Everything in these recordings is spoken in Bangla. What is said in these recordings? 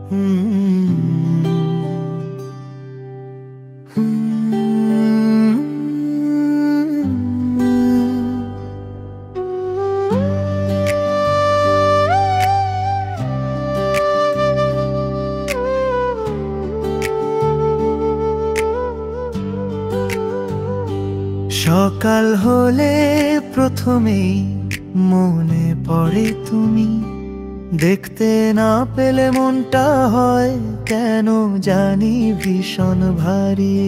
সকাল হলে প্রথমেই মনে পড়ে তুমি, দেখতে না পেলে মনটা হয় কেন জানি ভীষণ ভারী।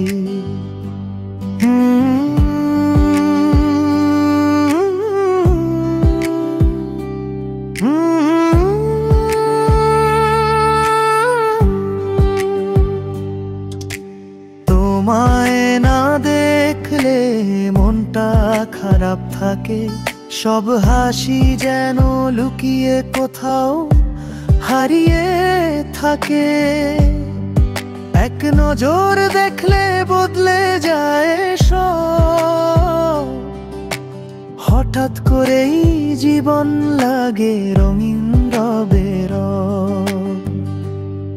তোমায় না দেখলে মনটা খারাপ থাকে, সব হাসি যেন লুকিয়ে কোথাও হারিয়ে থাকে। এক নজর দেখলে বদলে যায় সব, হঠাৎ করেই জীবন লাগে রঙিন রবের।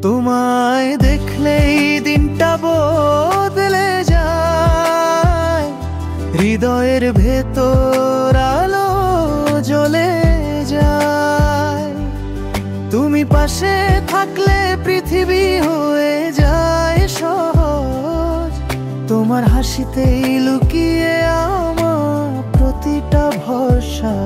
তোমায় দেখলেই দিনটা বদলে যায়, হৃদয়ের ভেতর আলো জ্বলে যায়। তুমি পাশে থাকলে পৃথিবী হয়ে যায় সহজ, তোমার হাসিতেই লুকিয়ে আমার প্রতিটা ভরসা।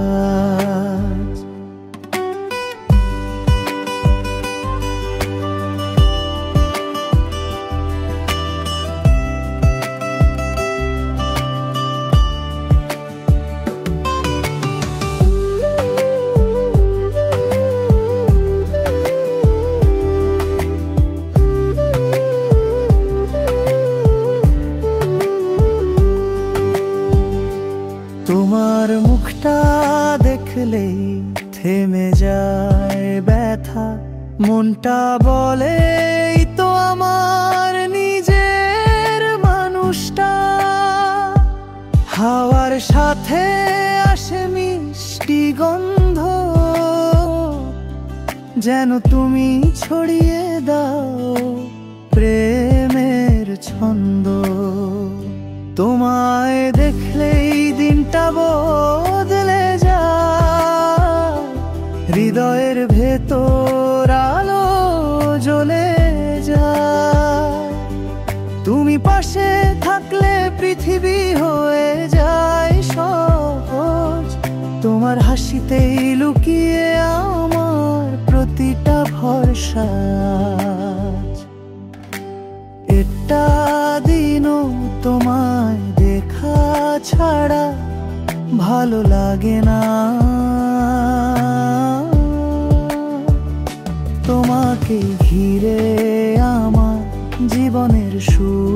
তোমার মুখটা দেখলেই থেমে যায় ব্যথা, মনটা বলে এই তো আমার নিজের মানুষটা। হাওয়ার সাথে আসে মিষ্টি গন্ধ, যেন তুমি ছড়িয়ে দাও প্রেমের ছন্দ। তোমায় দেখলেই দিনটা বদলে যায়, হৃদয়ের ভেতর আলো জ্বলে যায়। তুমি পাশে থাকলে পৃথিবী হয়ে যায় সহজ, তোমার হাসিতেই লুকিয়ে আমার প্রতিটা ভরসা। এটা দিনও তোমায় দেখা ছাড়া ভালো লাগে না, তোমাকে ঘিরে আমার জীবনের সুর।